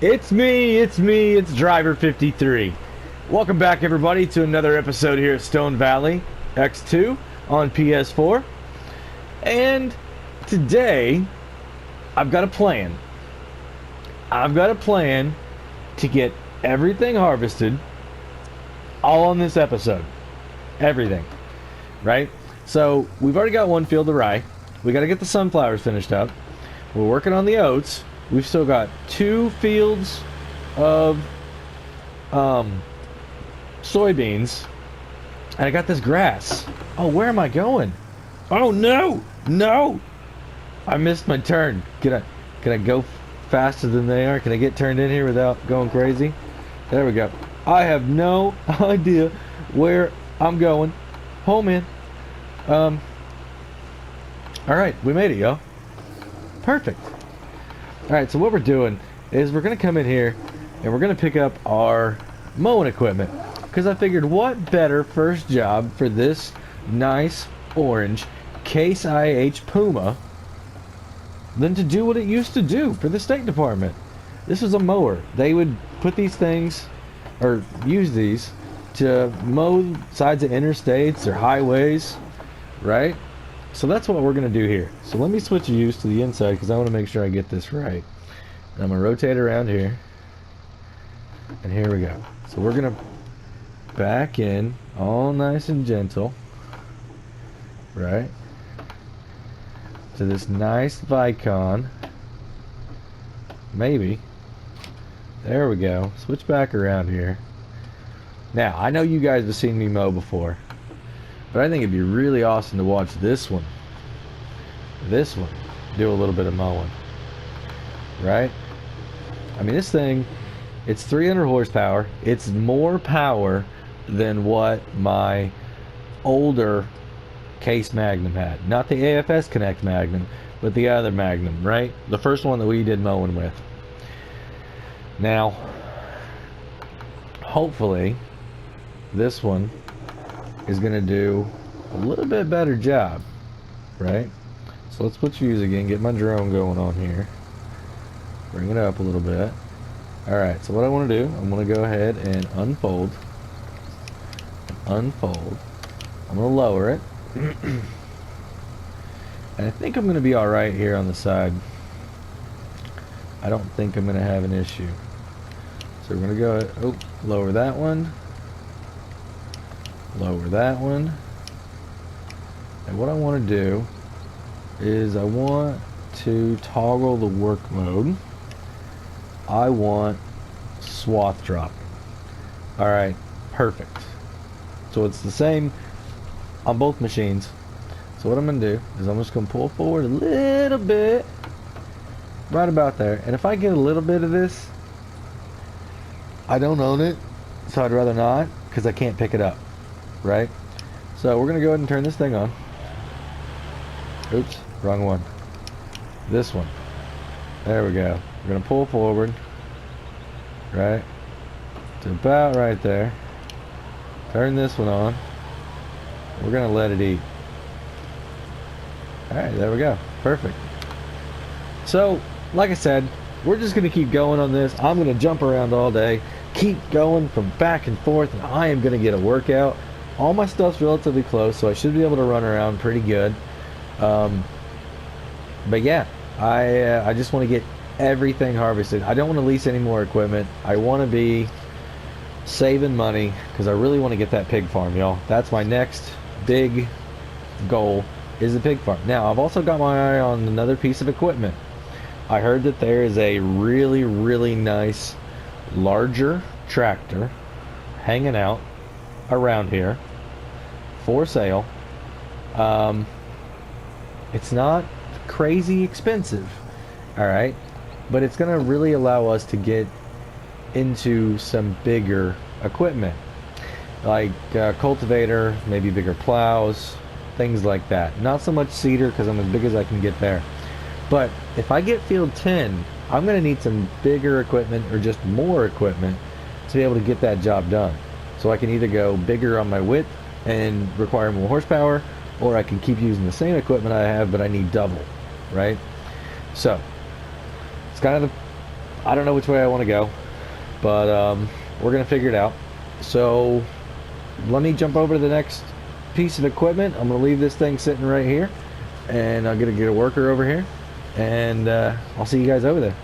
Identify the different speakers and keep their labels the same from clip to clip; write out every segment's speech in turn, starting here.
Speaker 1: It's Driver 53. Welcome back, everybody, to another episode here at Stone Valley X2 on PS4. And today, I've got a plan. I've got a plan to get everything harvested all on this episode. Everything. Right? So, we've already got one field of rye. We got to get the sunflowers finished up. We're working on the oats. We've still got 2 fields of soybeans, and I got this grass. Oh, where am I going? Oh no, no! I missed my turn. Can I go faster than they are? Can I get turned in here without going crazy? There we go. I have no idea where I'm going. Home in. All right, we made it, y'all. Perfect. Alright, so what we're doing is we're going to come in here and we're going to pick up our mowing equipment. Because I figured what better first job for this nice orange Case IH Puma than to do what it used to do for the State Department. This was a mower. They would put these things, or use these, to mow sides of interstates or highways, right? So that's what we're going to do here. So let me switch views to the inside because I want to make sure I get this right. And I'm going to rotate around here. And here we go. So we're going to back in all nice and gentle. Right? To this nice Vicon. Maybe. There we go. Switch back around here. Now, I know you guys have seen me mow before. But I think it'd be really awesome to watch this one do a little bit of mowing. Right? I mean, this thing, it's 300 horsepower. It's more power than what my older Case Magnum had. Not the AFS Connect Magnum, but the other Magnum, right? The first one that we did mowing with. Now, hopefully, this one is going to do a little bit better job, right? So let's put views again, get my drone going on here, bring it up a little bit. Alright, so what I want to do, I'm going to go ahead and unfold. I'm going to lower it. And I think I'm going to be alright here on the side. I don't think I'm going to have an issue. So we're going to go ahead, lower that one. Lower that one. And what I want to do is I want to toggle the work mode. I want swath drop. Alright, perfect. So it's the same on both machines. So what I'm going to do is I'm just going to pull forward a little bit. Right about there. And if I get a little bit of this, I don't own it. So I'd rather not, because I can't pick it up. Right? So we're going to go ahead and turn this thing on. Oops, wrong one. This one. There we go. We're going to pull forward. Right? To about right there. Turn this one on. We're going to let it eat. Alright, there we go. Perfect. So, like I said, we're just going to keep going on this. I'm going to jump around all day. Keep going from back and forth, and I am going to get a workout. All my stuff's relatively close, so I should be able to run around pretty good. But yeah, I just want to get everything harvested. I don't want to lease any more equipment. I want to be saving money because I really want to get that pig farm, y'all. That's my next big goal, is the pig farm. Now, I've also got my eye on another piece of equipment. I heard that there is a really, really nice, larger tractor hanging out around here for sale. It's not crazy expensive, all right, but it's going to really allow us to get into some bigger equipment, like cultivator, maybe bigger plows, things like that. Not so much seeder because I'm as big as I can get there, but if I get field 10, I'm going to need some bigger equipment or just more equipment to be able to get that job done. So I can either go bigger on my width and require more horsepower, or I can keep using the same equipment I have, but I need double, right? So it's kind of I don't know which way I want to go, but we're gonna figure it out. So let me jump over to the next piece of equipment. I'm gonna leave this thing sitting right here, and I'm gonna get a worker over here, and I'll see you guys over there.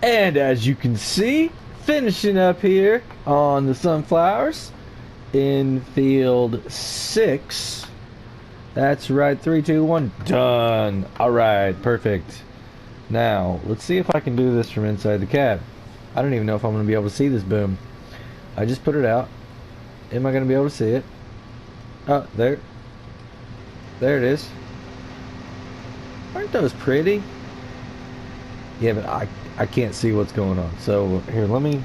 Speaker 1: And as you can see, finishing up here on the sunflowers in field 6. That's right, 3, 2, 1, done. All right, perfect. Now, let's see if I can do this from inside the cab. I don't even know if I'm going to be able to see this boom. I just put it out. Am I going to be able to see it? Oh, there. There it is. Aren't those pretty? Yeah, but I can't see what's going on. So here, let me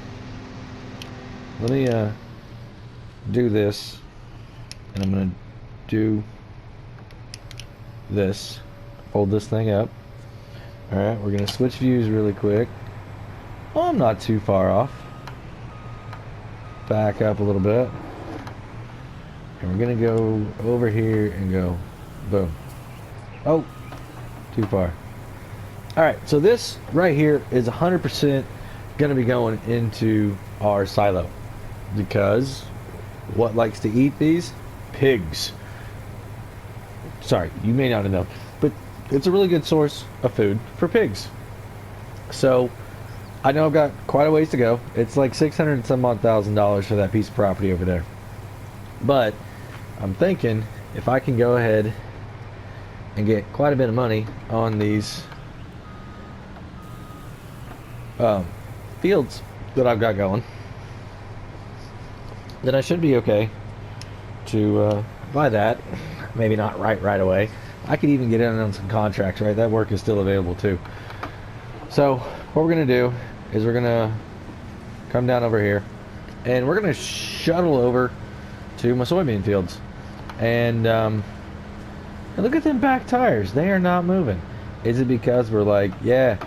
Speaker 1: do this, and I'm gonna do this. Hold this thing up. All right, we're gonna switch views really quick. Oh, I'm not too far off. Back up a little bit, and we're gonna go over here and go, boom. Oh, too far. Alright, so this right here is 100% going to be going into our silo. Because what likes to eat these? Pigs. Sorry, you may not know, but it's a really good source of food for pigs. So, I know I've got quite a ways to go. It's like $600 and some odd thousand for that piece of property over there. But, I'm thinking if I can go ahead and get quite a bit of money on these fields that I've got going, then I should be okay to buy that. Maybe not right away. I could even get in on some contracts, right? That work is still available too. So what we're gonna do is we're gonna come down over here, and we're gonna shuttle over to my soybean fields, and look at them back tires. They are not moving. Is it because we're like, yeah,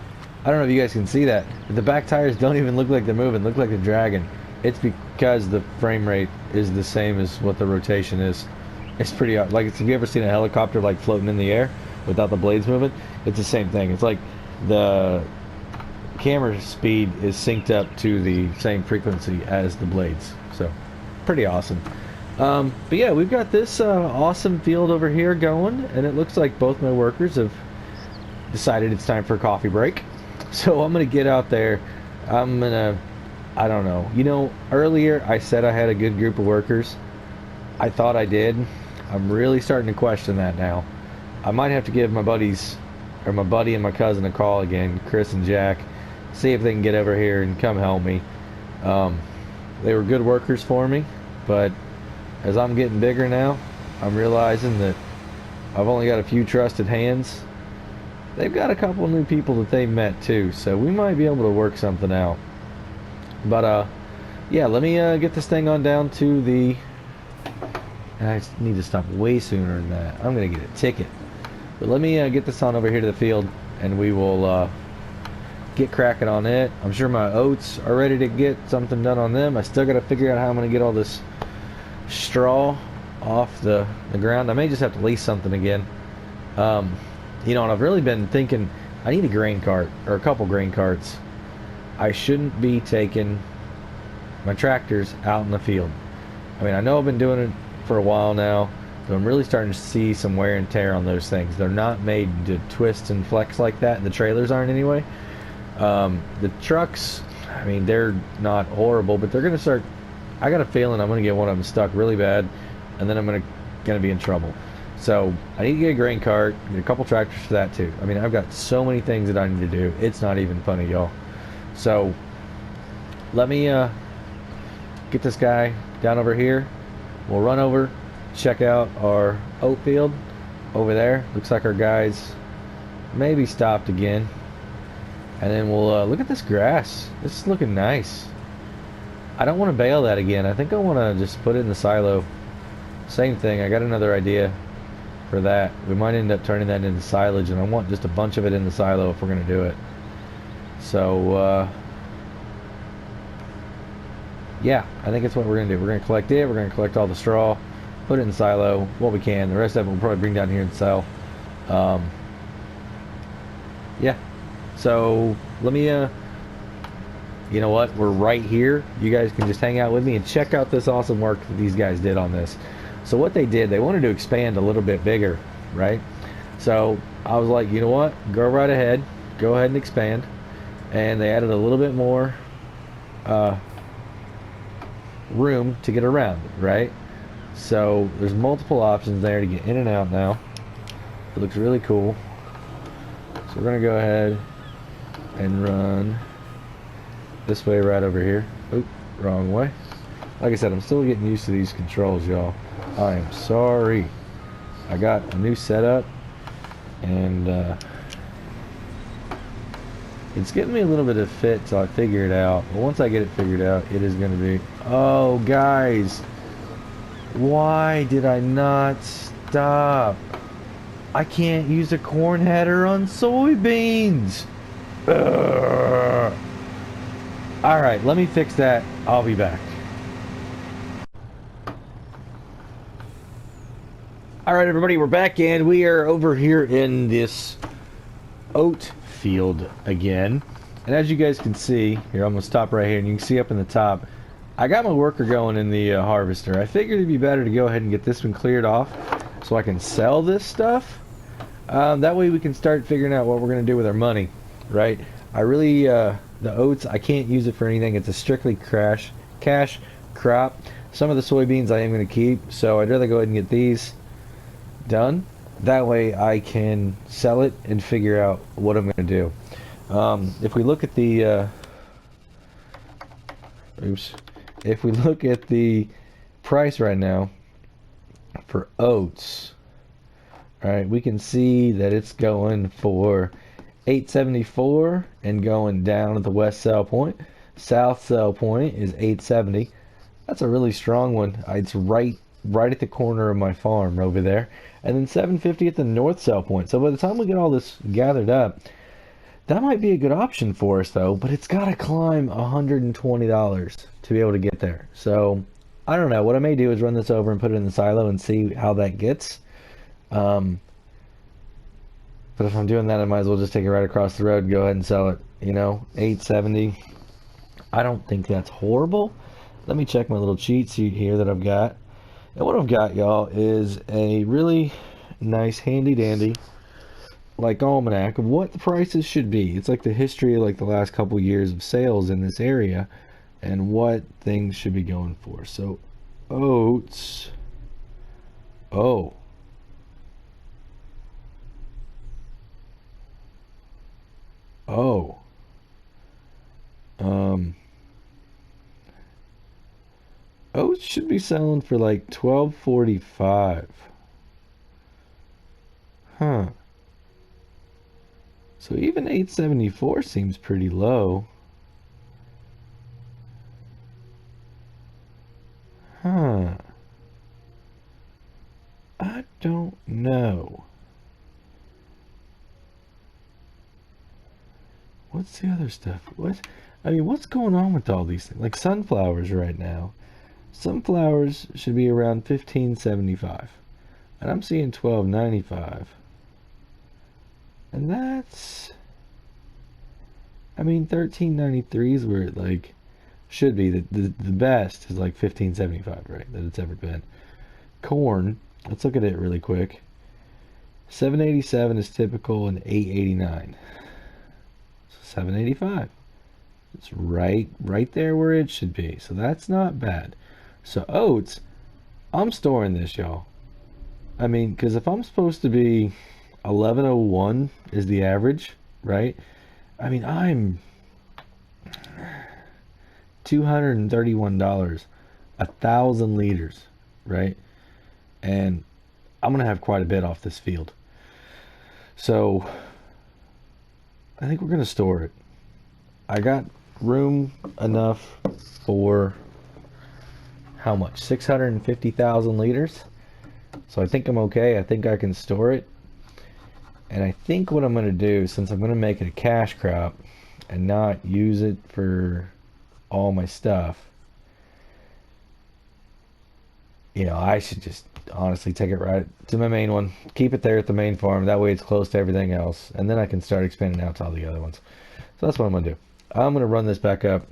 Speaker 1: I don't know if you guys can see that, but the back tires don't even look like they're moving, look like they're dragging. It's because the frame rate is the same as what the rotation is. It's pretty odd. Like, have you ever seen a helicopter like floating in the air without the blades moving? It's the same thing. It's like the camera speed is synced up to the same frequency as the blades. So, pretty awesome. But yeah, we've got this awesome field over here going, and it looks like both my workers have decided it's time for a coffee break. So I'm gonna get out there. I don't know. You know, earlier I said I had a good group of workers. I thought I did. I'm really starting to question that now. I might have to give my buddy and my cousin a call again, Chris and Jack, see if they can get over here and come help me. They were good workers for me, but as I'm getting bigger now, I'm realizing that I've only got a few trusted hands. They've got a couple new people that they met too, so we might be able to work something out. But yeah, let me get this thing on down to the... I need to stop way sooner than that. I'm gonna get a ticket. But let me get this on over here to the field, and we will get cracking on it. I'm sure my oats are ready to get something done on them. I still gotta figure out how I'm gonna get all this straw off the ground. I may just have to lease something again. You know, and I've really been thinking I need a grain cart, or a couple grain carts. I shouldn't be taking my tractors out in the field. I mean, I know I've been doing it for a while now, but I'm really starting to see some wear and tear on those things. They're not made to twist and flex like that. The trailers aren't anyway. The trucks, I mean, they're not horrible, but they're going to start... I got a feeling I'm going to get one of them stuck really bad, and then I'm going to be in trouble. So I need to get a grain cart, get a couple tractors for that too. I mean, I've got so many things that I need to do. It's not even funny, y'all. So let me get this guy down over here. We'll run over, check out our oat field over there. Looks like our guys maybe stopped again. And then we'll look at this grass. This is looking nice. I don't want to bale that again. I think I want to just put it in the silo. Same thing. I got another idea for that. We might end up turning that into silage, and I want just a bunch of it in the silo if we're going to do it. So yeah, I think it's what we're going to do. We're going to collect it. We're going to collect all the straw, put it in silo, what we can. The rest of it we'll probably bring down here and sell. Um, yeah. So let me you know what? We're right here. You guys can just hang out with me and check out this awesome work that these guys did on this. So what they did, they wanted to expand a little bit bigger, right? So I was like, you know what? Go right ahead. Go ahead and expand. And they added a little bit more uh, room to get around, right? So there's multiple options there to get in and out now. It looks really cool. So we're gonna go ahead and run this way right over here. Oop, wrong way. Like I said, I'm still getting used to these controls, y'all. I am sorry. I got a new setup and it's getting me a little bit of fit till I figure it out. But once I get it figured out, it is gonna be... Oh, guys. Why did I not stop? I can't use a corn header on soybeans. Ugh. Alright, let me fix that. I'll be back. Alright, everybody, we're back in. We are over here in this oat field again. And as you guys can see, here, I'm going to stop right here, and you can see up in the top, I got my worker going in the harvester. I figured it'd be better to go ahead and get this one cleared off so I can sell this stuff. That way we can start figuring out what we're going to do with our money, right? I really... the oats, I can't use it for anything. It's a strictly cash crop. Some of the soybeans I am going to keep, so I'd rather go ahead and get these done. That way I can sell it and figure out what I'm going to do. If we look at the... If we look at the price right now for oats, alright, we can see that it's going for $8.74 and going down at the west sell point. South sell point is $8.70. That's a really strong one. It's right at the corner of my farm over there. And then $7.50 at the north sell point. So by the time we get all this gathered up, that might be a good option for us though, but it's got to climb $120 to be able to get there. So I don't know. What I may do is run this over and put it in the silo and see how that gets. But if I'm doing that, I might as well just take it right across the road and go ahead and sell it. You know, $8.70. I don't think that's horrible. Let me check my little cheat sheet here that I've got. And what I've got, y'all, is a really nice, handy-dandy, like, almanac of what the prices should be. It's like the history of, like, the last couple years of sales in this area and what things should be going for. So, oats. Oh. Oh. Oats should be selling for like $12.45. Huh. So even $8.74 seems pretty low. Huh. I don't know. What's the other stuff? I mean, what's going on with all these things? Like sunflowers right now. Sunflowers should be around $15.75. And I'm seeing $12.95. And that's... I mean, $13.93 is where it, like, should be. The best is like $15.75, right? That it's ever been. Corn, let's look at it really quick. $7.87 is typical and $8.89. $7.85. It's right there where it should be. So that's not bad. So oats, I'm storing this, y'all. I mean, because if I'm supposed to be 11.01 is the average, right? I mean, I'm $231, 1,000 liters, right? And I'm gonna have quite a bit off this field. So I think we're gonna store it. I got room enough for how much? 650,000 liters. So I think I'm okay. I think I can store it. And I think what I'm gonna do, since I'm gonna make it a cash crop and not use it for all my stuff, you know, I should just honestly take it right to my main one, keep it there at the main farm. That way it's close to everything else, and then I can start expanding out to all the other ones. So that's what I'm gonna do. I'm gonna run this back up,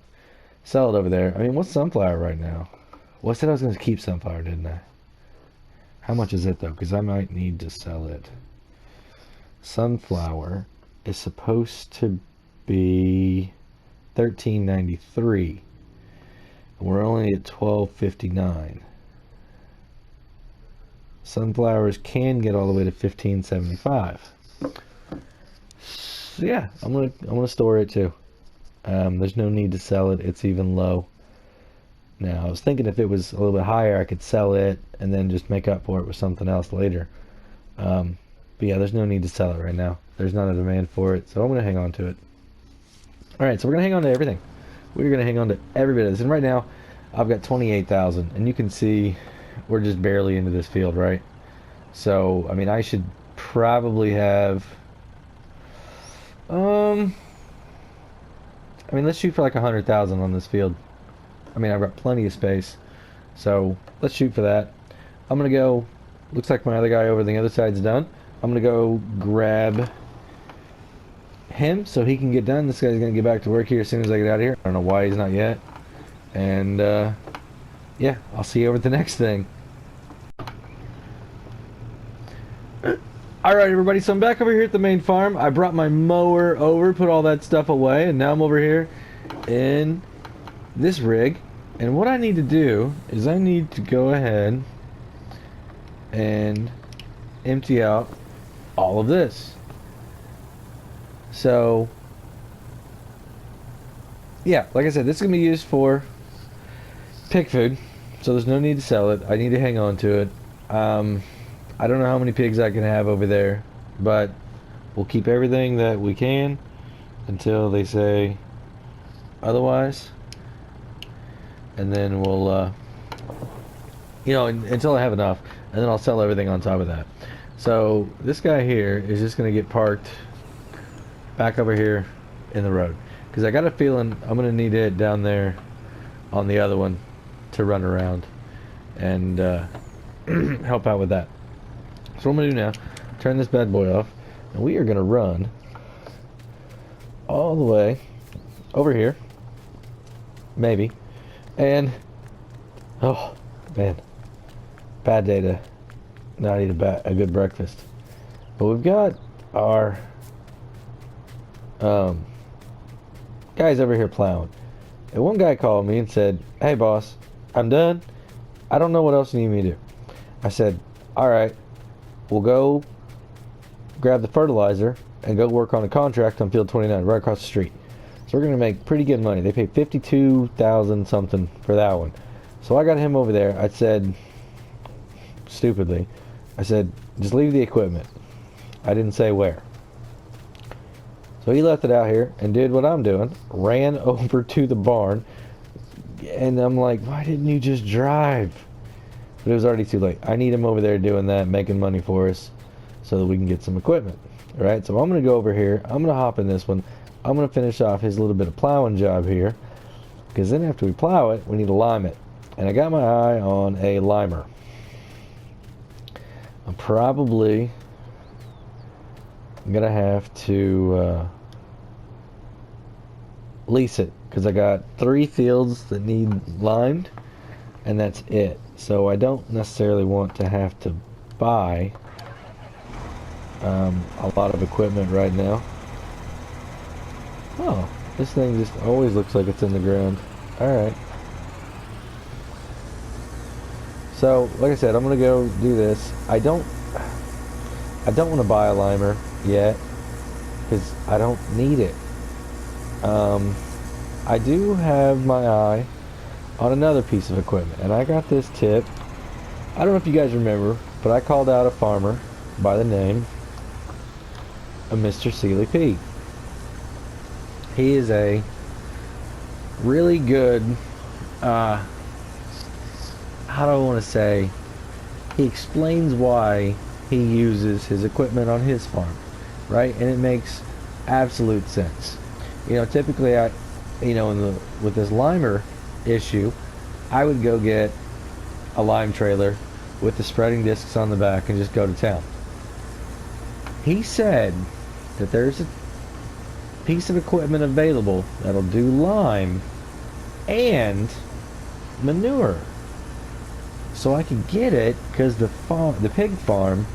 Speaker 1: sell it over there. I mean, what's sunflower right now? Well, I said I was gonna keep sunflower, didn't I? How much is it though? Because I might need to sell it. Sunflower is supposed to be 13.93. We're only at 12.59. Sunflowers can get all the way to 15.75. So yeah, I'm gonna store it too. There's no need to sell it. It's even low. Now, I was thinking if it was a little bit higher, I could sell it and then just make up for it with something else later. But yeah, there's no need to sell it right now. There's not a demand for it, so I'm going to hang on to it. Alright, so we're going to hang on to everything. We're going to hang on to every bit of this. And right now, I've got 28,000. And you can see we're just barely into this field, right? So, I mean, I should probably have... I mean, let's shoot for like 100,000 on this field. I mean, I've got plenty of space. So, let's shoot for that. I'm going to go... Looks like my other guy over the other side's done. I'm going to go grab him so he can get done. This guy's going to get back to work here as soon as I get out of here. I don't know why he's not yet. And, yeah, I'll see you over at the next thing. Alright, everybody, so I'm back over here at the main farm. I brought my mower over, put all that stuff away, and now I'm over here in this rig. And what I need to do is I need to go ahead and empty out all of this. So, yeah, like I said, this is going to be used for pig food, so there's no need to sell it. I need to hang on to it. I don't know how many pigs I can have over there, but we'll keep everything that we can until they say otherwise. And then we'll, you know, until I have enough, and then I'll sell everything on top of that. So this guy here is just going to get parked back over here in the road, because I got a feeling I'm going to need it down there on the other one to run around and help out with that. So what I'm going to do now, turn this bad boy off, and we are going to run all the way over here, maybe, and, oh, man, bad day to not eat a good breakfast. But we've got our guys over here plowing. And one guy called me and said, "Hey boss, I'm done. I don't know what else you need me to do." I said, "Alright, we'll go grab the fertilizer and go work on a contract on field 29 right across the street." So we're going to make pretty good money. They paid 52,000 something for that one. So I got him over there. I said, stupidly, I said, just leave the equipment. I didn't say where. So he left it out here and did what I'm doing. Ran over to the barn. And I'm like, why didn't you just drive? But it was already too late. I need him over there doing that, making money for us so that we can get some equipment. Alright, so I'm going to go over here. I'm going to hop in this one. I'm going to finish off his little bit of plowing job here. Because then after we plow it, we need to lime it. And I got my eye on a limer. I'm probably going to have to lease it. Because I got 3 fields that need limed. And that's it. So I don't necessarily want to have to buy a lot of equipment right now. Oh, this thing just always looks like it's in the ground. Alright. So, like I said, I'm going to go do this. I don't want to buy a limer yet, because I don't need it. I do have my eye on another piece of equipment, and I got this tip. I don't know if you guys remember, but I called out a farmer by the name of Mr. Sealy P. He is a really good, how do I want to say, he explains why he uses his equipment on his farm, right? And it makes absolute sense. You know, typically with this limer issue, I would go get a lime trailer with the spreading discs on the back and just go to town. He said that there's a piece of equipment available that'll do lime and manure. So I can get it because the pig farm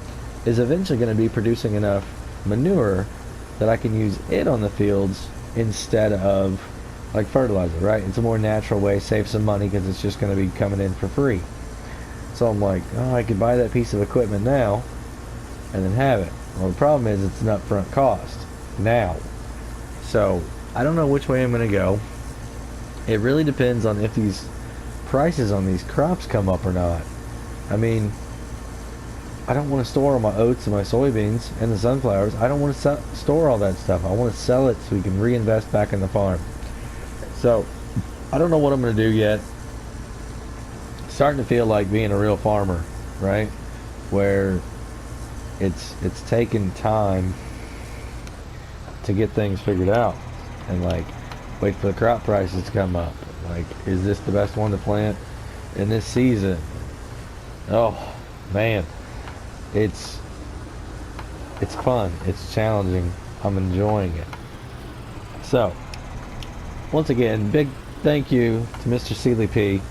Speaker 1: is eventually going to be producing enough manure that I can use it on the fields instead of like fertilizer, right? It's a more natural way, save some money because it's just going to be coming in for free. So I'm like, oh, I could buy that piece of equipment now and then have it. Well, the problem is it's an upfront cost now. So I don't know which way I'm going to go. It really depends on if these prices on these crops come up or not. I mean, I don't want to store all my oats and my soybeans and the sunflowers. I don't want to store all that stuff. I want to sell it so we can reinvest back in the farm. So I don't know what I'm going to do yet. Starting to feel like being a real farmer, right? Where it's taking time to get things figured out and like wait for the crop prices to come up. Like, is this the best one to plant in this season? Oh man, it's fun, it's challenging, I'm enjoying it. So once again, big thank you to Mr. Sealy P.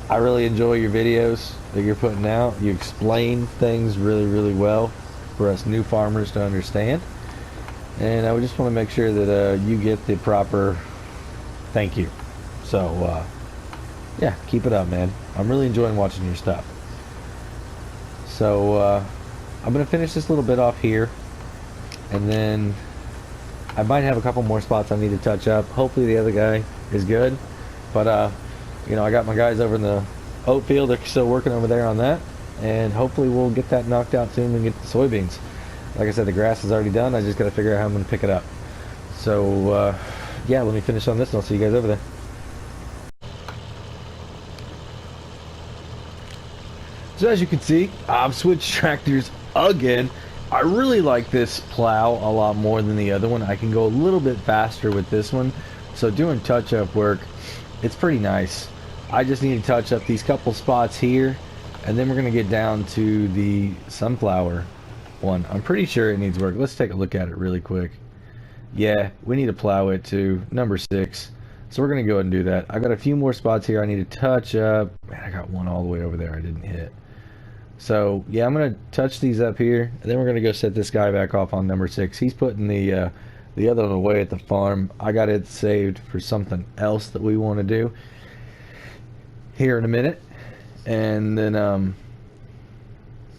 Speaker 1: I really enjoy your videos that you're putting out. You explain things really, really well for us new farmers to understand. And I would just want to make sure that you get the proper thank you. So, yeah, keep it up, man. I'm really enjoying watching your stuff. So, I'm going to finish this little bit off here. And then I might have a couple more spots I need to touch up. Hopefully the other guy is good. But, you know, I got my guys over in the oat field. They're still working over there on that. And hopefully we'll get that knocked out soon and get the soybeans. Like I said, the grass is already done. I just got to figure out how I'm going to pick it up. So, yeah, let me finish on this and I'll see you guys over there. So as you can see, I've switched tractors again. I really like this plow a lot more than the other one. I can go a little bit faster with this one. So doing touch-up work, it's pretty nice. I just need to touch up these couple spots here, and then we're going to get down to the sunflower one. I'm pretty sure it needs work. Let's take a look at it really quick. Yeah, we need to plow it to number 6. So we're going to go ahead and do that. I got a few more spots here I need to touch up. Man, I got one all the way over there I didn't hit. So, yeah, I'm going to touch these up here, and then we're going to go set this guy back off on number 6. He's putting the other one away at the farm. I got it saved for something else that we want to do here in a minute. And then,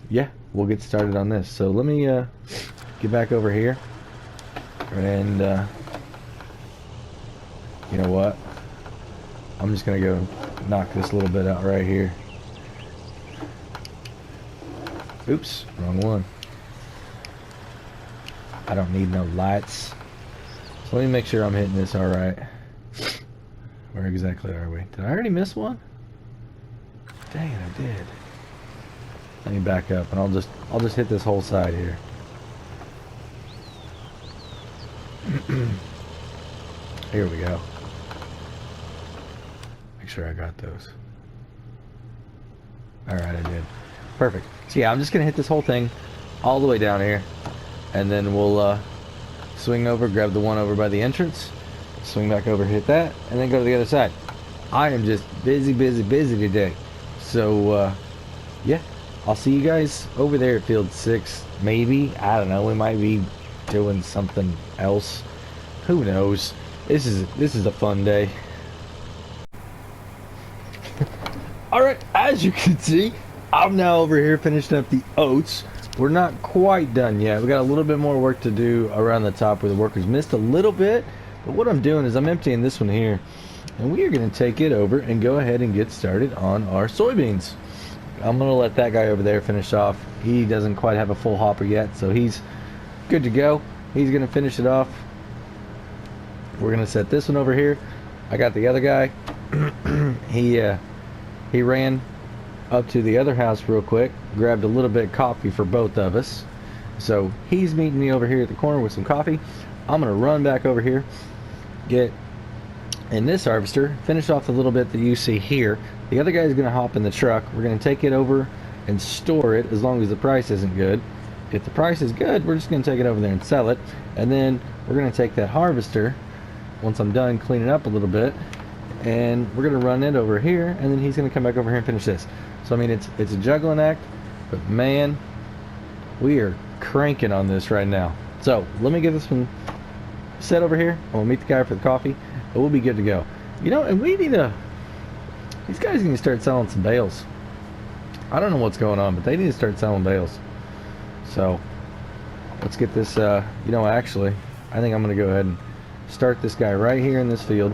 Speaker 1: yeah, we'll get started on this. So let me get back over here. And, you know what? I'm just going to go knock this little bit out right here. Oops, wrong one. I don't need no lights. So let me make sure I'm hitting this all right. Where exactly are we? Did I already miss one? Dang it, I did. Let me back up and I'll just hit this whole side here. Here we go. Make sure I got those. Alright, I did. Perfect. So yeah, I'm just gonna hit this whole thing all the way down here, and then we'll swing over, grab the one over by the entrance, swing back over, hit that, and then go to the other side. I am just busy today. So yeah, I'll see you guys over there at field 6. Maybe, I don't know, we might be doing something else. Who knows? This is a fun day. Alright, as you can see, I'm now over here finishing up the oats. We're not quite done yet. We got a little bit more work to do around the top where the workers missed a little bit. But what I'm doing is I'm emptying this one here, and we are going to take it over and go ahead and get started on our soybeans. I'm going to let that guy over there finish off. He doesn't quite have a full hopper yet, so he's good to go. He's going to finish it off. We're going to set this one over here. I got the other guy. He ran up to the other house real quick, grabbed a little bit of coffee for both of us. So he's meeting me over here at the corner with some coffee. I'm gonna run back over here, get And this harvester, finish off the little bit that you see here. The other guy is going to hop in the truck. We're going to take it over and store it as long as the price isn't good. If the price is good, we're just going to take it over there and sell it. And then we're going to take that harvester, once I'm done cleaning up a little bit, and we're going to run it over here, and then he's going to come back over here and finish this. So, I mean, it's a juggling act, but man, we are cranking on this right now. So, let me get this one set over here. I'm going to meet the guy for the coffee. We'll be good to go. You know, and we need to... These guys need to start selling some bales. I don't know what's going on, but they need to start selling bales. So, let's get this... you know, actually, I think I'm going to go ahead and start this guy right here in this field.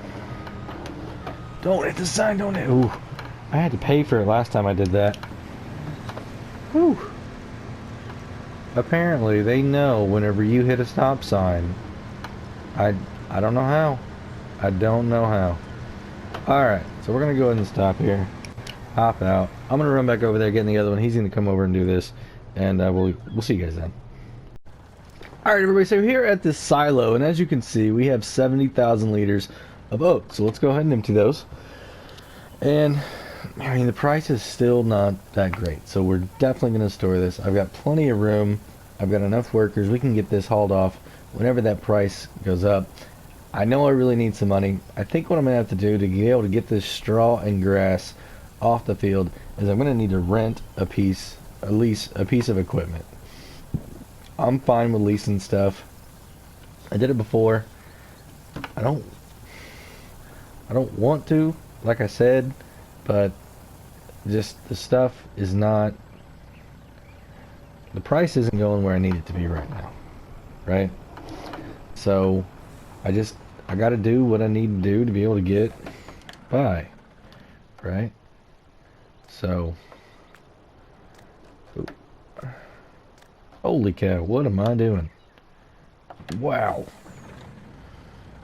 Speaker 1: Don't hit the sign, don't hit... Ooh, I had to pay for it last time I did that. Whew. Apparently, they know whenever you hit a stop sign. I don't know how. I don't know how. Alright, so we're going to go ahead and stop here. Hop out. I'm going to run back over there, get in the other one. He's going to come over and do this. And we'll see you guys then. Alright everybody, so here at this silo, and as you can see, we have 70,000 liters of oats. So let's go ahead and empty those. And, I mean, the price is still not that great. So we're definitely going to store this. I've got plenty of room. I've got enough workers. We can get this hauled off whenever that price goes up. I know I really need some money. I think what I'm going to have to do to be able to get this straw and grass off the field is I'm going to need to rent lease a piece of equipment. I'm fine with leasing stuff. I did it before. I don't want to, like I said, but just the stuff is not... The price isn't going where I need it to be right now. Right? So... I got to do what I need to do to be able to get by, right? So, holy cow, what am I doing? Wow.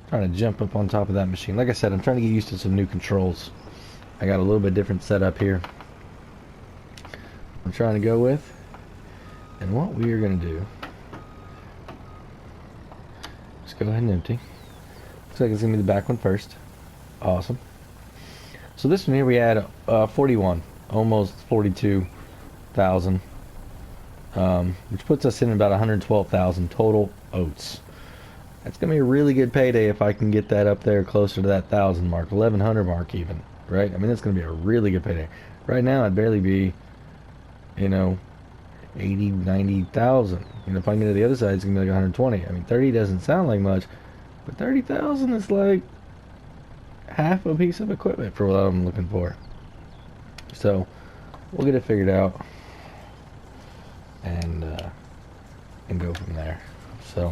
Speaker 1: Trying to jump up on top of that machine. Like I said, I'm trying to get used to some new controls. I got a little bit different setup here I'm trying to go with. And what we are going to do, let's go ahead and empty. Looks like it's going to be the back one first. Awesome. So this one here we had 41, almost 42,000, which puts us in about 112,000 total oats. That's going to be a really good payday if I can get that up there closer to that 1,000 mark, 1,100 mark even, right? I mean, that's going to be a really good payday. Right now, I'd barely be, you know, 80, 90,000. You know, if I can get to the other side, it's going to be like 120. I mean, 30 doesn't sound like much. But 30,000 is like half a piece of equipment for what I'm looking for. So we'll get it figured out and go from there. So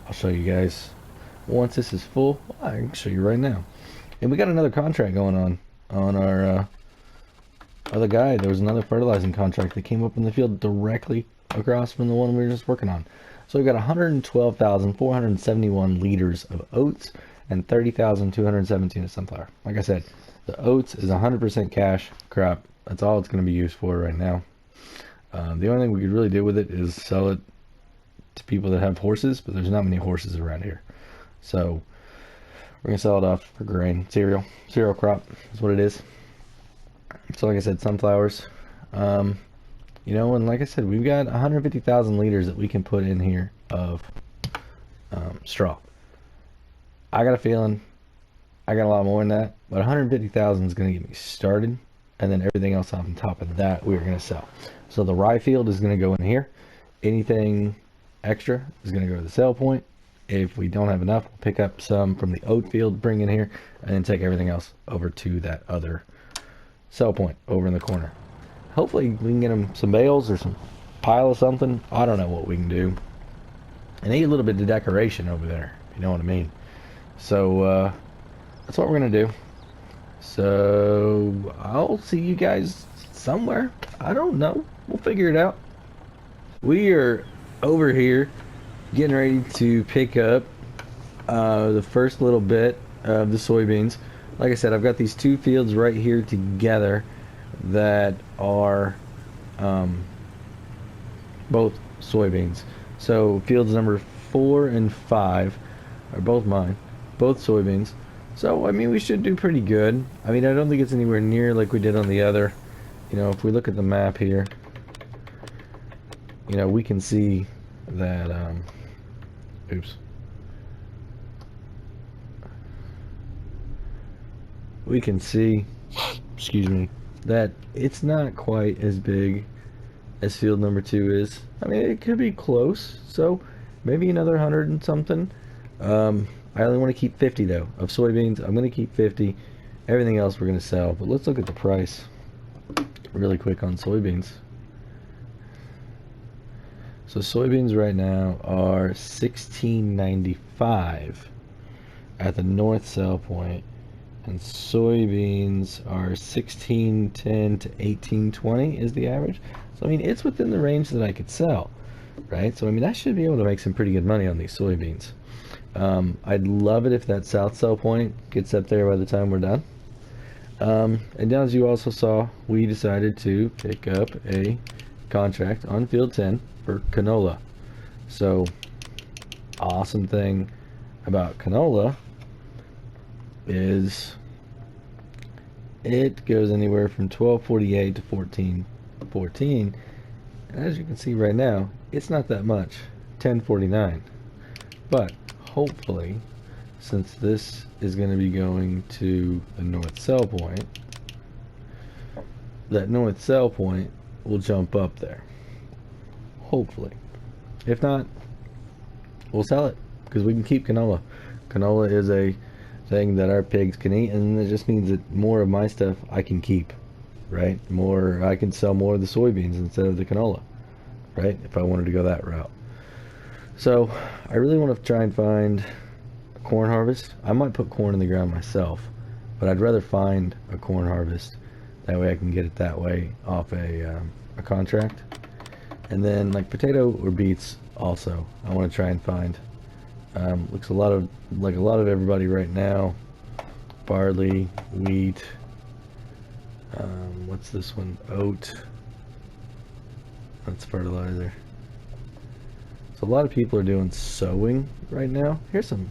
Speaker 1: I'll show you guys once this is full. I can show you right now. And we got another contract going on our other guy. There was another fertilizing contract that came up in the field directly across from the one we were just working on. So we've got 112,471 liters of oats and 30,217 of sunflower. Like I said, the oats is 100% cash crop. That's all it's going to be used for right now. The only thing we could really do with it is sell it to people that have horses, but there's not many horses around here. So we're going to sell it off for grain, cereal crop is what it is. So like I said, sunflowers. You know, and like I said, we've got 150,000 liters that we can put in here of straw. I got a feeling I got a lot more than that, but 150,000 is going to get me started, and then everything else on top of that we're going to sell. So the rye field is going to go in here. Anything extra is going to go to the sell point. If we don't have enough, we'll pick up some from the oat field, bring in here, and then take everything else over to that other sell point over in the corner. Hopefully we can get them some bales or some pile of something. I don't know what we can do. And they need a little bit of decoration over there, if you know what I mean. So that's what we're going to do. So I'll see you guys somewhere. I don't know. We'll figure it out. We are over here getting ready to pick up the first little bit of the soybeans. Like I said, I've got these two fields right here together that are both soybeans. So fields number 4 and 5 are both mine, both soybeans. So I mean, we should do pretty good. I mean, I don't think it's anywhere near like we did on the other. You know, if we look at the map here, you know, we can see that. Oops. We can see, excuse me, that it's not quite as big as field number 2 is. I mean, it could be close, so maybe another 100 and something. I only want to keep 50 though of soybeans. I'm going to keep 50. Everything else we're going to sell. But let's look at the price really quick on soybeans. So soybeans right now are $16.95 at the north sell point, and soybeans are $16.10 to $18.20 is the average. So I mean, it's within the range that I could sell, right? So I mean, I should be able to make some pretty good money on these soybeans. I'd love it if that south sell point gets up there by the time we're done. And as you also saw, we decided to pick up a contract on field 10 for canola. So awesome thing about canola is it goes anywhere from 12.48 to 14.14, and as you can see right now, it's not that much, 10.49. But hopefully, since this is going to be going to the north sell point, that north sell point will jump up there. Hopefully. If not, we'll sell it because we can keep canola. Canola is a thing that our pigs can eat, and it just means that more of my stuff I can keep, right? More, I can sell more of the soybeans instead of the canola, right? If I wanted to go that route. So I really want to try and find a corn harvest. I might put corn in the ground myself, but I'd rather find a corn harvest. That way I can get it that way off a contract. And then like potato or beets also, I want to try and find. Looks like a lot of everybody right now. Barley, wheat. What's this one? Oat. That's fertilizer. So a lot of people are doing sowing right now. Here's some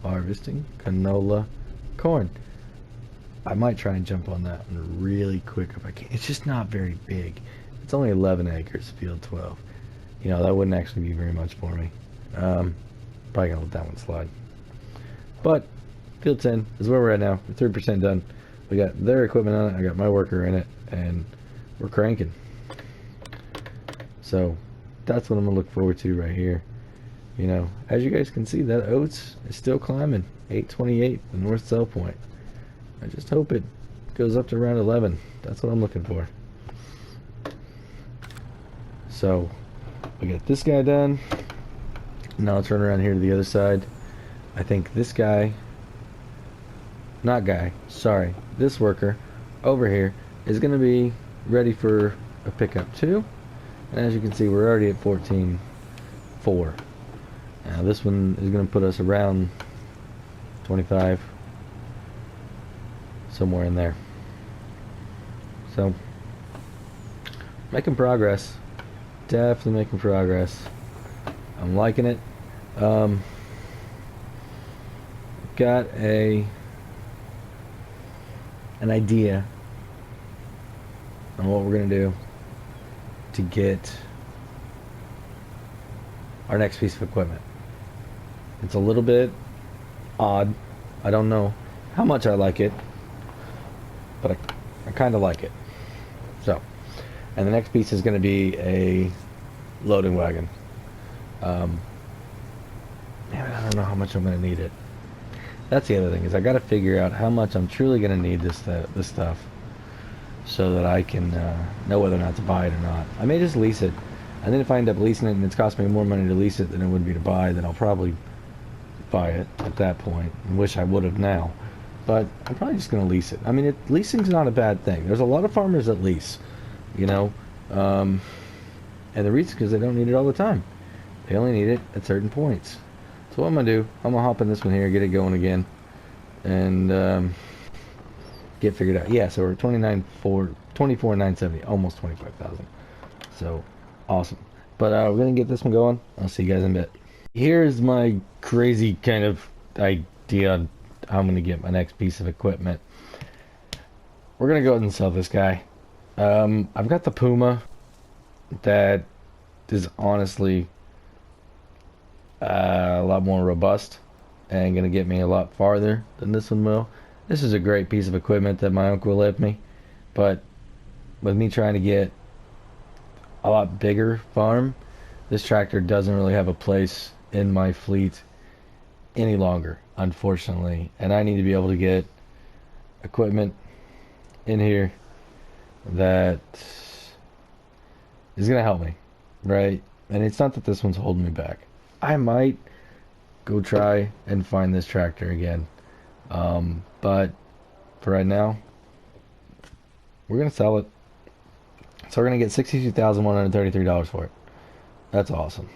Speaker 1: harvesting, canola, corn. I might try and jump on that one really quick if I can. It's just not very big. It's only 11 acres, field 12. You know, that wouldn't actually be very much for me. Probably gonna let that one slide. But field 10 is where we're at now. We're 30% done. We got their equipment on it. I got my worker in it, and we're cranking. So that's what I'm gonna look forward to right here. You know, as you guys can see, that oats is still climbing. 828, the north sell point. I just hope it goes up to around 11. That's what I'm looking for. So we got this guy done. Now I'll turn around here to the other side. I think this guy, sorry, this worker over here is gonna be ready for a pickup too. And as you can see, we're already at 14.4. Now this one is going to put us around 25, somewhere in there. So, making progress. Definitely making progress. I'm liking it. Got an idea on what we're going to do to get our next piece of equipment. It's a little bit odd. I don't know how much I like it, but I kind of like it. So, and the next piece is going to be a loading wagon. Man, I don't know how much I'm going to need it. That's the other thing, is I got to figure out how much I'm truly going to need this stuff, so that I can know whether or not to buy it or not. I may just lease it, and then if I end up leasing it and it's costing me more money to lease it than it would be to buy, then I'll probably buy it at that point, and wish I would have now. But I'm probably just going to lease it. I mean, leasing's not a bad thing. There's a lot of farmers that lease, you know, and the reason is because they don't need it all the time. They only need it at certain points. So what I'm going to do, I'm going to hop in this one here, get it going again, and get figured out. Yeah, so we're 24,970, almost 25,000. So awesome. But we're gonna get this one going. I'll see you guys in a bit. Here's my crazy kind of idea on how I'm gonna get my next piece of equipment. We're gonna go ahead and sell this guy. I've got the Puma that is honestly a lot more robust and gonna get me a lot farther than this one will. This is a great piece of equipment that my uncle left me, but with me trying to get a lot bigger farm, this tractor doesn't really have a place in my fleet any longer, unfortunately. And I need to be able to get equipment in here that is gonna help me, right? And it's not that this one's holding me back. I might go try and find this tractor again. But for right now, we're gonna sell it. So we're gonna get $62,133 for it. That's awesome.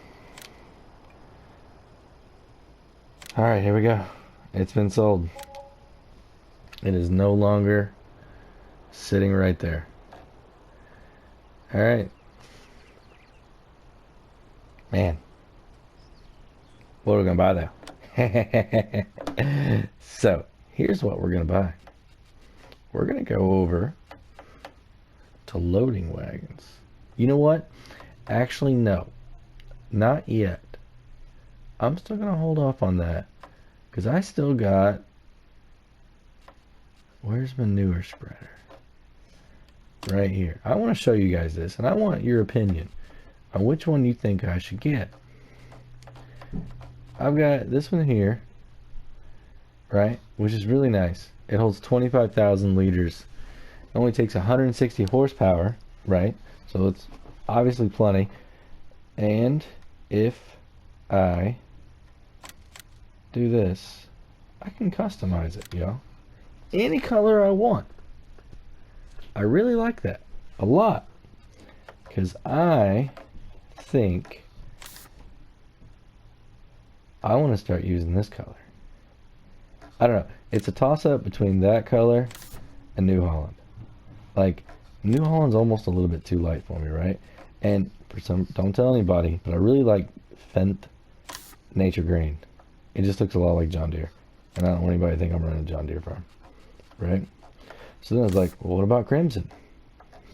Speaker 1: All right, here we go. It's been sold. It is no longer sitting right there. All right, man. What are we gonna buy though? So here's what we're gonna buy. We're gonna go over to loading wagons. You know what? Actually, no, not yet. I'm still gonna hold off on that because I still got. Where's manure spreader? Right here. I want to show you guys this, and I want your opinion on which one you think I should get. I've got this one here, right, which is really nice. It holds 25,000 liters. It only takes 160 horsepower, right? So it's obviously plenty. And if I do this, I can customize it, yo. Any color I want. I really like that a lot because I think I want to start using this color. I don't know. It's a toss-up between that color and New Holland. Like, New Holland's almost a little bit too light for me, right? And for some, don't tell anybody, but I really like Fendt Nature Green. It just looks a lot like John Deere. And I don't want anybody to think I'm running a John Deere farm, right? So then I was like, well, what about Crimson?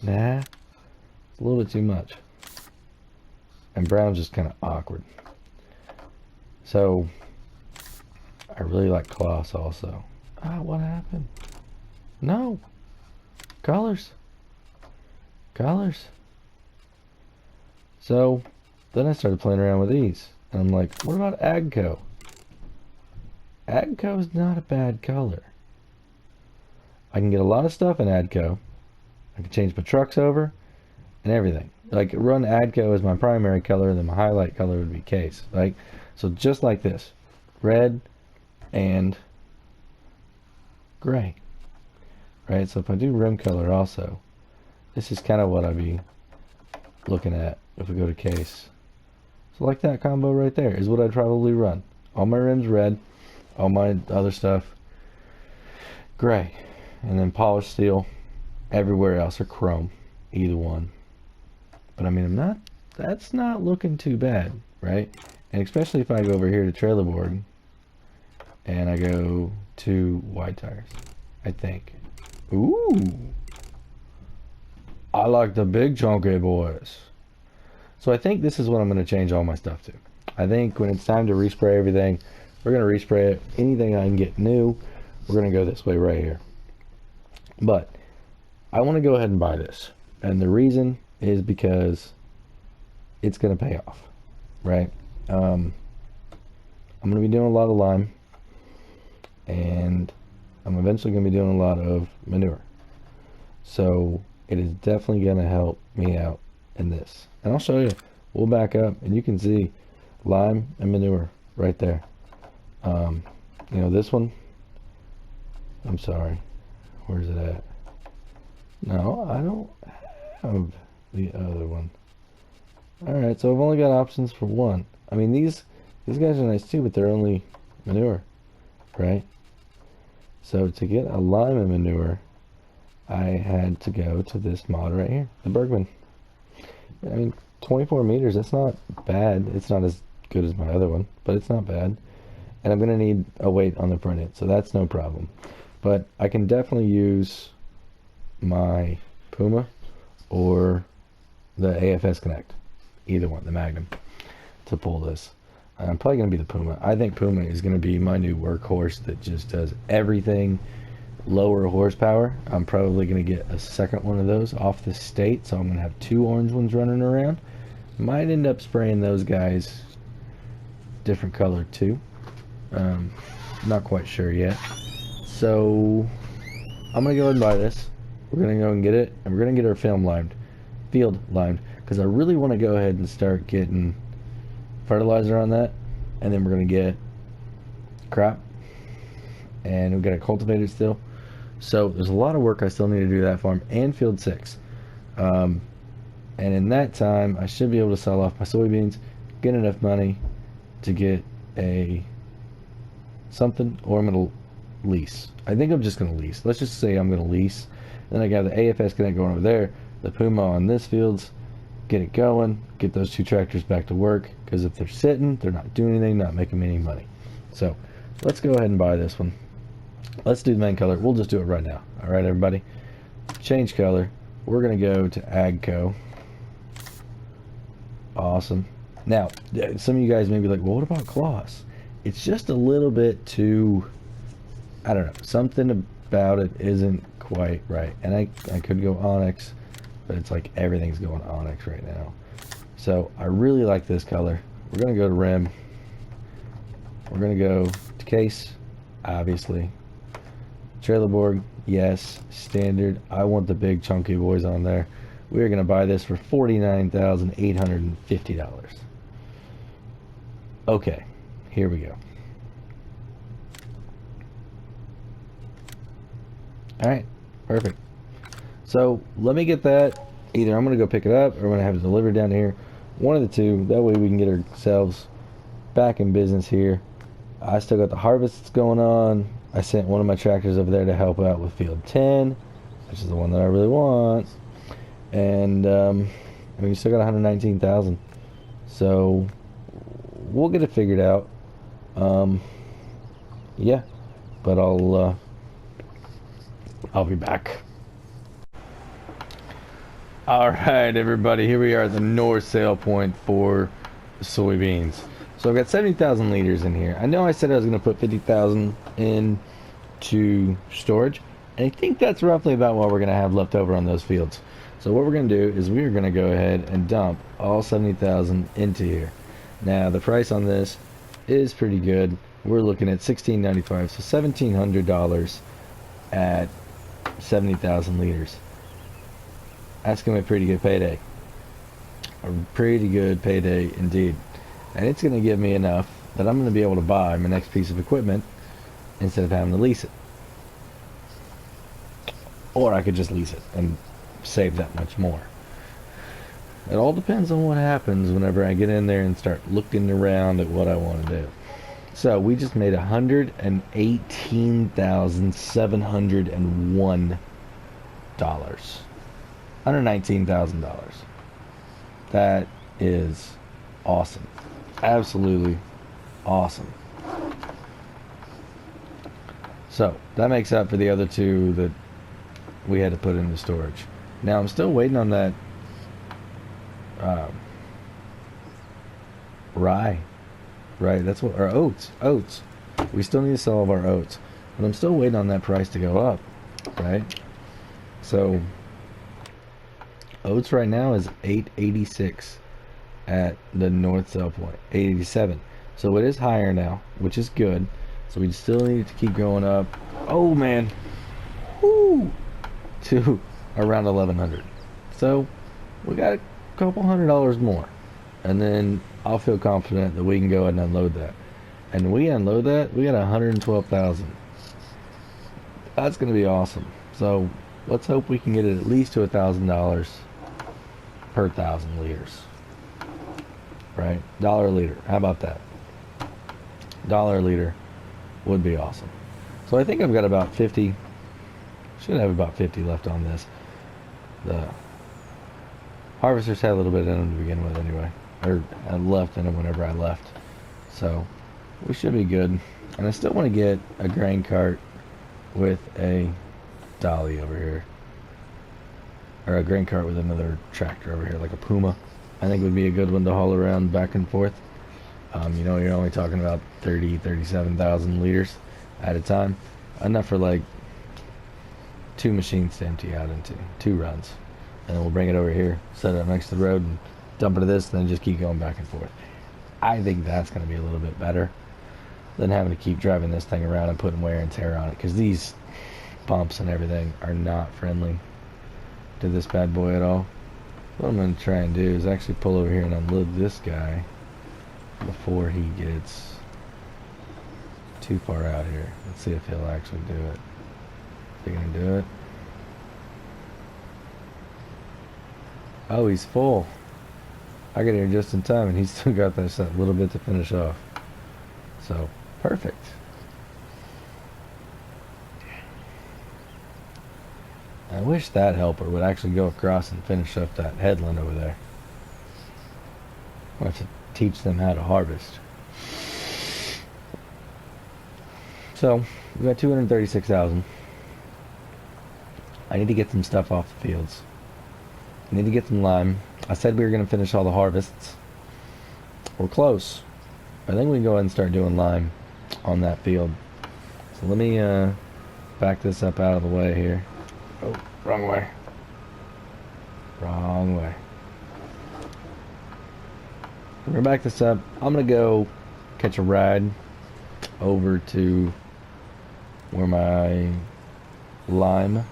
Speaker 1: Nah, it's a little bit too much. And brown's just kind of awkward. So, I really like Kloss also. Ah, what happened? No. Colors. Colors. So, then I started playing around with these. And I'm like, what about Agco? Agco is not a bad color. I can get a lot of stuff in Agco. I can change my trucks over and everything. Like, run Agco as my primary color, and then my highlight color would be Case. Like, so just like this. Red and gray. Right, so if I do rim color also, this is kind of what I'd be looking at if we go to Case. So like that combo right there is what I'd probably run. All my rims red, all my other stuff gray, and then polished steel everywhere else or chrome, either one. But I mean, that's not looking too bad, right? And especially if I go over here to trailer board and I go to wide tires, I think. Ooh, I like the big chunky boys. So I think this is what I'm going to change all my stuff to. I think when it's time to respray everything, we're going to respray it. Anything I can get new, we're going to go this way right here. But I want to go ahead and buy this. And the reason is because it's going to pay off, right? I'm going to be doing a lot of lime. And I'm eventually going to be doing a lot of manure. So it is definitely going to help me out in this. And I'll show you. We'll back up and you can see lime and manure right there. You know, this one, I'm sorry, where's it at? No, I don't have the other one. Alright, so I've only got options for one. I mean, these guys are nice too, but they're only manure, right? So to get a lime and manure, I had to go to this mod right here, the Bergman. I mean, 24 meters, that's not bad. It's not as good as my other one, but it's not bad. And I'm going to need a weight on the front end, so that's no problem. But I can definitely use my Puma or the AFS Connect, either one, the Magnum, to pull this. I'm probably going to be the Puma. I think Puma is going to be my new workhorse that just does everything lower horsepower. I'm probably going to get a second one of those off the state, so I'm going to have 2 orange ones running around. Might end up spraying those guys different color too. Not quite sure yet. So I'm going to go ahead and buy this. We're going to go and get it, and we're going to get our field limed, because I really want to go ahead and start getting fertilizer on that, and then we're going to get crop, and we've got it cultivated still. So there's a lot of work I still need to do that farm and field 6. And in that time, I should be able to sell off my soybeans, get enough money to get something, or I'm going to lease. I think I'm just going to lease. Let's just say I'm going to lease. Then I got the AFS Connect going over there, the Puma on this fields, get it going, get those 2 tractors back to work, because if they're sitting, they're not doing anything, not making me any money. So let's go ahead and buy this one. Let's do the main color. We'll just do it right now. All right, everybody. Change color. We're going to go to AGCO. Awesome. Now, some of you guys may be like, well, what about Kloss? It's just a little bit too, I don't know, something about it isn't quite right. And I could go Onyx, but it's like everything's going Onyx right now. So I really like this color. We're going to go to Rim. We're going to go to Case, obviously. Trailerborg, yes. Standard. I want the big chunky boys on there. We're going to buy this for $49,850. Okay, here we go. Alright, perfect. So let me get that. Either I'm going to go pick it up, or I'm going to have it delivered down here. One of the two. That way we can get ourselves back in business here. I still got the harvests going on. I sent one of my tractors over there to help out with field 10, which is the one that I really want. And we still got 119,000. So we'll get it figured out. Yeah, but I'll be back. All right, everybody, here we are at the north sale point for soybeans. So I've got 70,000 liters in here. I know I said I was going to put 50,000 into storage, and I think that's roughly about what we're going to have left over on those fields. So what we're going to do is we're going to go ahead and dump all 70,000 into here. Now the price on this is pretty good. We're looking at $16.95, so $1,700 at 70,000 liters. That's going to be a pretty good payday. A pretty good payday indeed. And it's going to give me enough that I'm going to be able to buy my next piece of equipment instead of having to lease it. Or I could just lease it and save that much more. It all depends on what happens whenever I get in there and start looking around at what I want to do. So we just made $118,701. $119,000. That is awesome. Absolutely awesome. So that makes up for the other two that we had to put into storage. Now I'm still waiting on that rye, right? That's what, our oats. We still need to sell all of our oats, but I'm still waiting on that price to go up, right? So oats right now is $8.86 at the north sell point, $8.87. So it is higher now, which is good. So we still need to keep going up. Oh man, whoo, to around 1,100. So we got a couple $100 more, and then I'll feel confident that we can go ahead and unload that. And when we unload that, we got 112,000. That's going to be awesome. So let's hope we can get it at least to $1,000 per 1,000 liters. Right? $1 a liter. How about that? $1 a liter would be awesome. So I think I've got about 50. Should have about 50 left on this. The harvesters had a little bit in them to begin with anyway. or I left in them whenever I left. So we should be good. And I still want to get a grain cart with a dolly over here. Or a grain cart with another tractor over here, like a Puma. I think would be a good one to haul around back and forth. You know, you're only talking about 37,000 liters at a time. Enough for like 2 machines to empty out into, 2 runs. And then we'll bring it over here, set it up next to the road, and dump it to this, and then just keep going back and forth. I think that's going to be a little bit better than having to keep driving this thing around and putting wear and tear on it, because these bumps and everything are not friendly to this bad boy at all. What I'm going to try and do is actually pull over here and unload this guy before he gets too far out here. Let's see if he'll actually do it. Is he going to do it? Oh, he's full. I got here just in time, and he's still got that little bit to finish off. So, perfect. I wish that helper would actually go across and finish up that headland over there. I'll have to teach them how to harvest. So, we got 236,000. I need to get some stuff off the fields. I need to get some lime. I said we were going to finish all the harvests. We're close. I think we can go ahead and start doing lime on that field. So let me back this up out of the way here. Oh, wrong way. Wrong way. We're going to back this up. I'm going to go catch a ride over to where my lime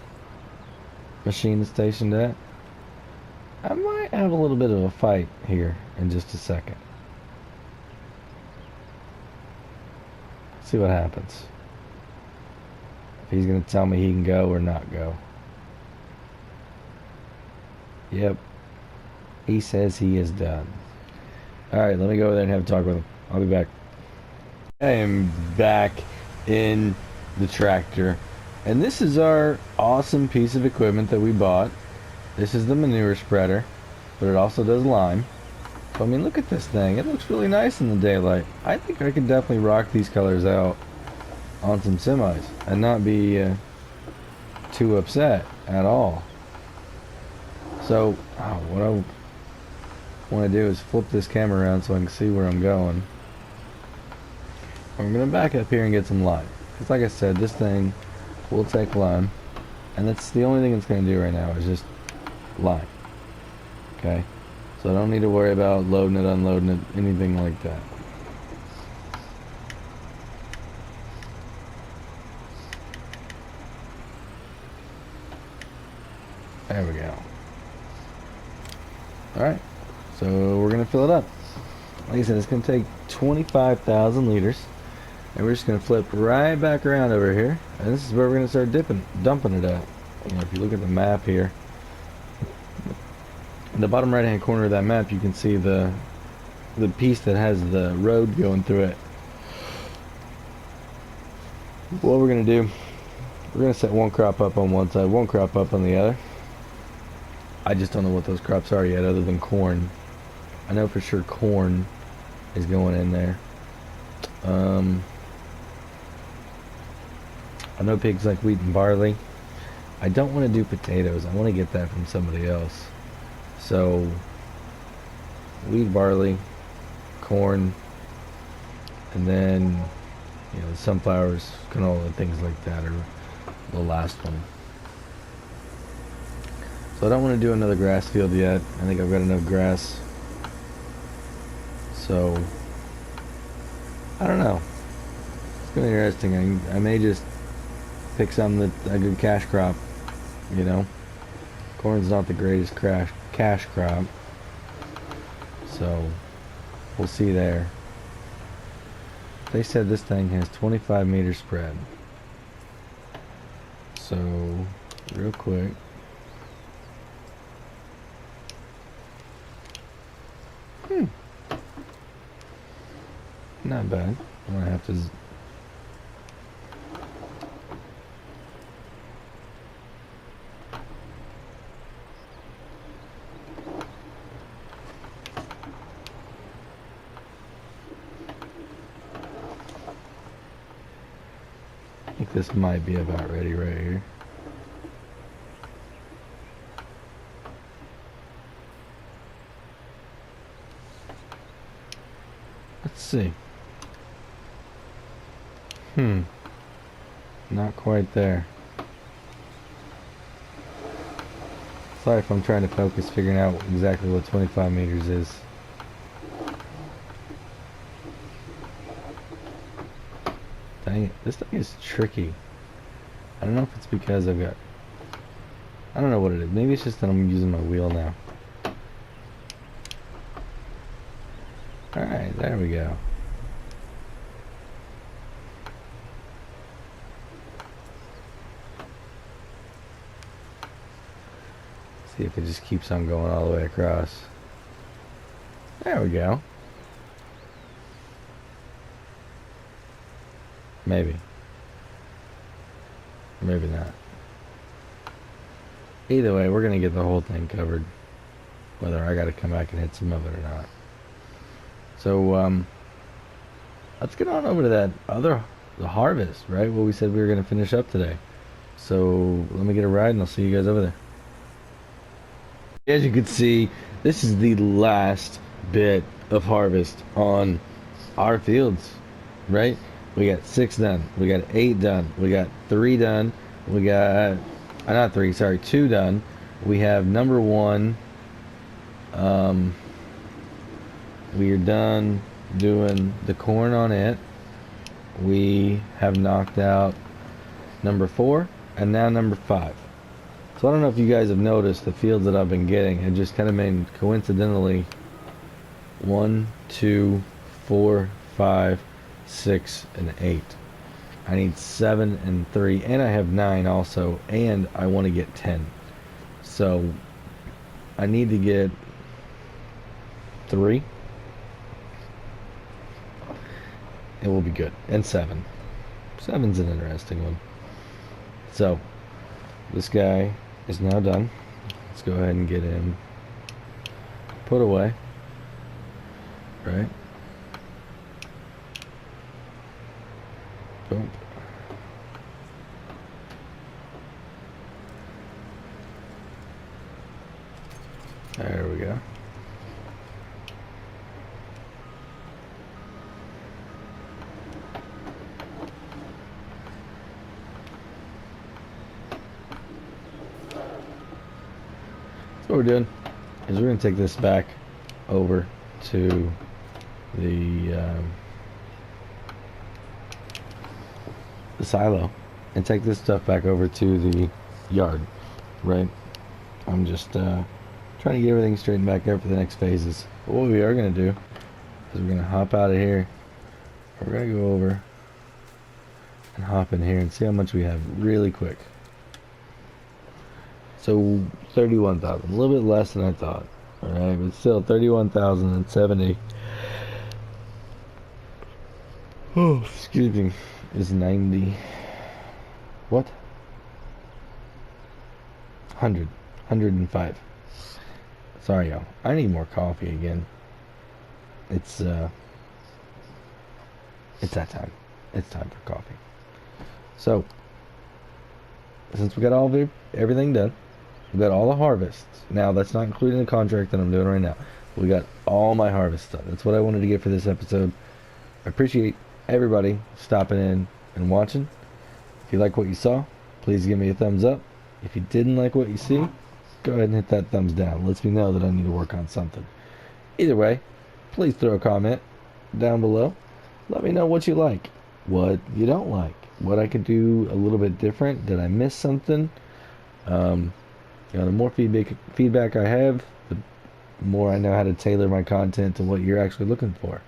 Speaker 1: machine is stationed at. I might have a little bit of a fight here in just a second. See what happens. If he's going to tell me he can go or not go. Yep. He says he is done. Alright, let me go over there and have a talk with him. I'll be back. I am back in the tractor. And this is our awesome piece of equipment that we bought. This is the manure spreader, but it also does lime. So, I mean, look at this thing. It looks really nice in the daylight. I think I could definitely rock these colors out on some semis and not be too upset at all. So, what I want to do is flip this camera around so I can see where I'm going. I'm going to back up here and get some lime. Because like I said, this thing will take lime. And that's the only thing it's going to do right now is just lime. Okay? So I don't need to worry about loading it, unloading it, anything like that. There we go. Alright. So we're going to fill it up. Like I said, it's going to take 25,000 liters. And we're just going to flip right back around over here. And this is where we're going to start dumping it at. You know, if you look at the map here, in the bottom right hand corner of that map, you can see the piece that has the road going through it. What we're going to do, we're going to set one crop up on one side, one crop up on the other. I just don't know what those crops are yet other than corn. I know for sure corn is going in there. I know pigs like wheat and barley. I don't want to do potatoes. I want to get that from somebody else. So, wheat, barley, corn, and then, you know, sunflowers, canola, things like that are the last one. So I don't want to do another grass field yet. I think I've got enough grass. So, I don't know. It's going to be interesting. I may just pick something that's a good cash crop, you know. Corn's not the greatest cash crop. So, we'll see there. They said this thing has 25 meter spread. So, real quick. Not bad. I'm gonna have to this might be about ready right here. Let's see. Not quite there. Sorry if I'm trying to focus figuring out exactly what 25 meters is. Dang it, this thing is tricky. I don't know if it's because I don't know what it is. Maybe it's just that I'm using my wheel now. Alright, there we go. See if it just keeps on going all the way across. There we go. Maybe. Maybe not. Either way, we're going to get the whole thing covered. Whether I got to come back and hit some of it or not. So, let's get on over to that the harvest, right? What we said we were going to finish up today. So, let me get a ride and I'll see you guys over there. As you can see, this is the last bit of harvest on our fields, right? We got 6 done, we got 8 done, we got 3 done, we got, not 3, sorry, 2 done. We have number 1, we are done doing the corn on it. We have knocked out number 4, and now number 5. So I don't know if you guys have noticed the fields that I've been getting have just kind of been coincidentally 1, 2, 4, 5, 6, and 8. I need 7 and 3, and I have 9 also, and I want to get 10. So I need to get 3. It will be good, and 7. 7's an interesting one. So this guy is now done. Let's go ahead and get him put away. Right? Boom. There we go. What we're doing is we're going to take this back over to the silo and take this stuff back over to the yard, right? I'm just trying to get everything straightened back up for the next phases. But what we are going to do is we're going to hop out of here. We're going to go over and hop in here and see how much we have really quick. So 31,000, a little bit less than I thought. All right, but still 31,070. Oh, excuse me. Is 90. What? 105. Sorry, y'all. I need more coffee again. It's that time. It's time for coffee. So, since we got everything done, we got all the harvests. Now, that's not including the contract that I'm doing right now. We got all my harvests done. That's what I wanted to get for this episode. I appreciate everybody stopping in and watching. If you like what you saw, please give me a thumbs up. If you didn't like what you see, go ahead and hit that thumbs down. Lets me know that I need to work on something. Either way, please throw a comment down below. Let me know what you like, what you don't like, what I could do a little bit different. Did I miss something? The more feedback I have, the more I know how to tailor my content to what you're actually looking for.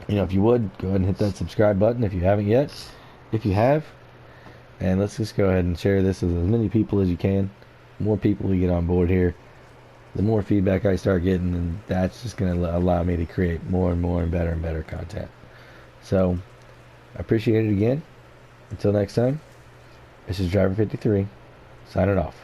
Speaker 1: If you would, go ahead and hit that subscribe button if you haven't yet. If you have, and let's just go ahead and share this with as many people as you can. The more people we get on board here, the more feedback I start getting, and that's just going to allow me to create more and more and better content. So, I appreciate it again. Until next time, this is Driver 53, signing off.